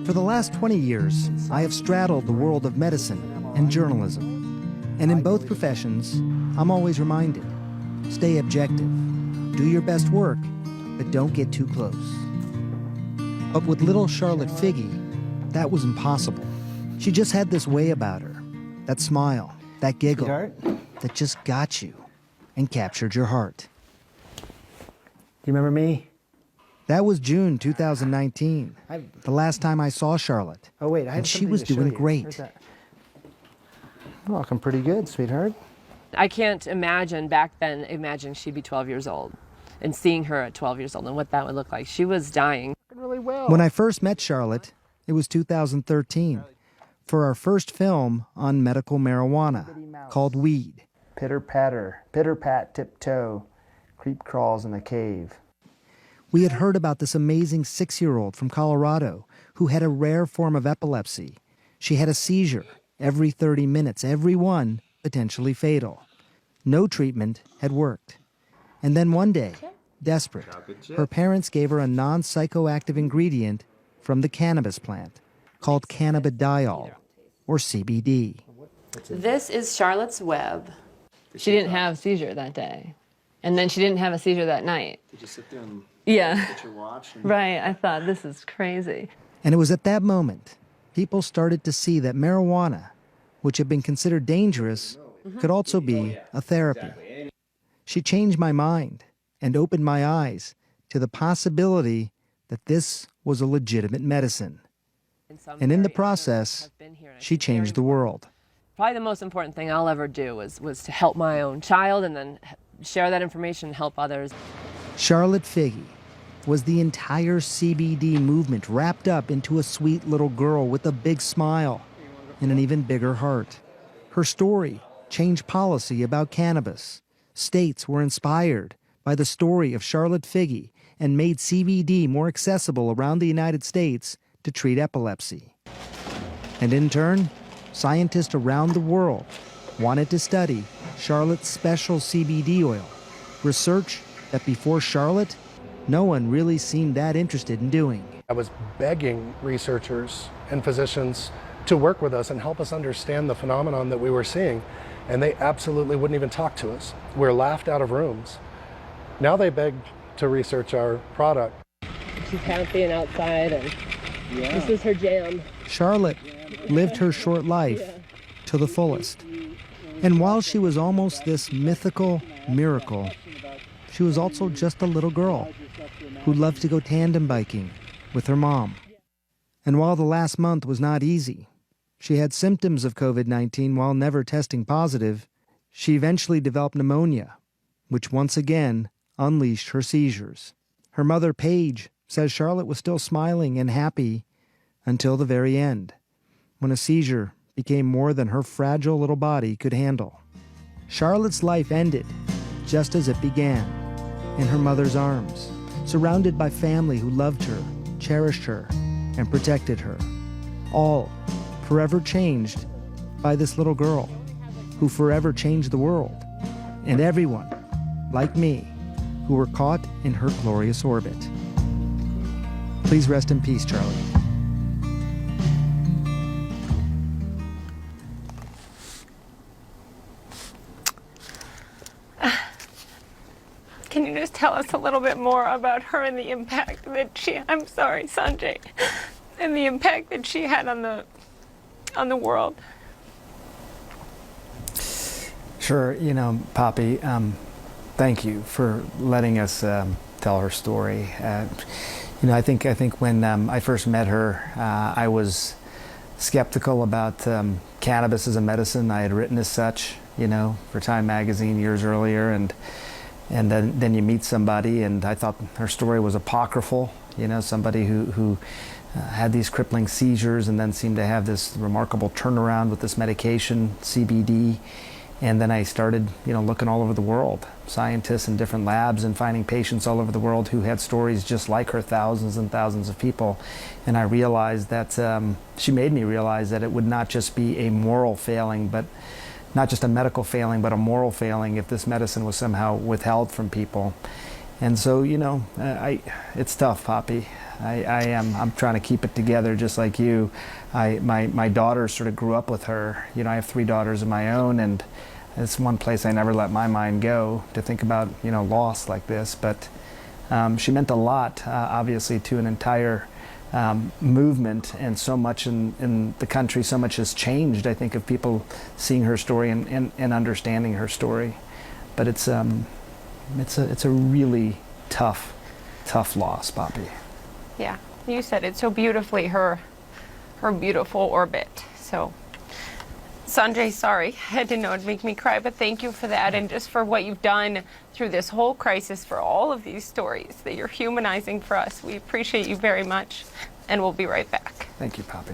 For the last 20 years, I have straddled the world of medicine and journalism. And in both professions, I'm always reminded, stay objective, do your best work, but don't get too close. But with little Charlote Figi, that was impossible. She just had this way about her, that smile, that giggle, that just got you and captured your heart. You remember me? That was June 2019, the last time I saw Charlotte. Oh, wait, I have and she was doing great. Well, looking pretty good, sweetheart. I can't imagine back then, imagining she'd be 12 years old and seeing her at 12 years old and what that would look like. She was dying. Really well. When I first met Charlotte, it was 2013, for our first film on medical marijuana called Weed. Pitter-patter, pitter-pat, tiptoe, creep crawls in a cave. We had heard about this amazing 6-year-old from Colorado who had a rare form of epilepsy. She had a seizure every 30 minutes, every one potentially fatal. No treatment had worked. And then one day, desperate, her parents gave her a non-psychoactive ingredient from the cannabis plant called cannabidiol, or CBD. This is Charlotte's web. She didn't have a seizure that day. And then she didn't have a seizure that night. Did you sit there and get your watch? Right, I thought, this is crazy. And it was at that moment people started to see that marijuana, which had been considered dangerous, could also be a therapy. She changed my mind and opened my eyes to the possibility that this was a legitimate medicine. And in the process, she changed the world. Probably the most important thing I'll ever do was to help my own child and then share that information and help others. Charlote Figi was the entire CBD movement wrapped up into a sweet little girl with a big smile and an even bigger heart. Her story changed policy about cannabis. States were inspired by the story of Charlote Figi and made CBD more accessible around the United States to treat epilepsy. And in turn, scientists around the world wanted to study Charlotte's special CBD oil, research that before Charlotte, no one really seemed that interested in doing. I was begging researchers and physicians to work with us and help us understand the phenomenon that we were seeing, and they absolutely wouldn't even talk to us. We're laughed out of rooms. Now they beg to research our product. She's happy and outside, and this is her jam. Charlotte lived her short life to the fullest. And while she was almost this mythical miracle, she was also just a little girl who loved to go tandem biking with her mom. And while the last month was not easy, she had symptoms of COVID-19 while never testing positive. She eventually developed pneumonia, which once again unleashed her seizures. Her mother, Paige, says Charlotte was still smiling and happy until the very end, when a seizure became more than her fragile little body could handle. Charlotte's life ended just as it began, in her mother's arms, surrounded by family who loved her, cherished her, and protected her. All forever changed by this little girl who forever changed the world, and everyone, like me, who were caught in her glorious orbit. Please rest in peace, Charlotte. Can you just tell us a little bit more about her and the impact that I'm sorry, Sanjay, and the impact that she had on the world? Sure, Poppy, thank you for letting us tell her story. I think when I first met her, I was skeptical about cannabis as a medicine. I had written as such, for Time magazine years earlier, and then you meet somebody, and I thought her story was apocryphal. Somebody who had these crippling seizures and then seemed to have this remarkable turnaround with this medication, CBD. And then I started, looking all over the world, scientists in different labs, and finding patients all over the world who had stories just like her, thousands and thousands of people. And I realized that she made me realize that it would not just be a moral failing, but not just a medical failing, but a moral failing if this medicine was somehow withheld from people. And so, it's tough, Poppy. I'm trying to keep it together just like you. My daughter sort of grew up with her. You know, I have 3 daughters of my own, and it's one place I never let my mind go to think about, you know, loss like this. But she meant a lot, obviously, to an entire movement, and so much in the country. So much has changed, I think, of people seeing her story and understanding her story. But it's a really tough loss, Poppy. Yeah, you said it so beautifully, her beautiful orbit. So, Sanjay, sorry, I didn't know it'd make me cry, but thank you for that, and just for what you've done through this whole crisis, for all of these stories that you're humanizing for us. We appreciate you very much, and we'll be right back. Thank you, Poppy.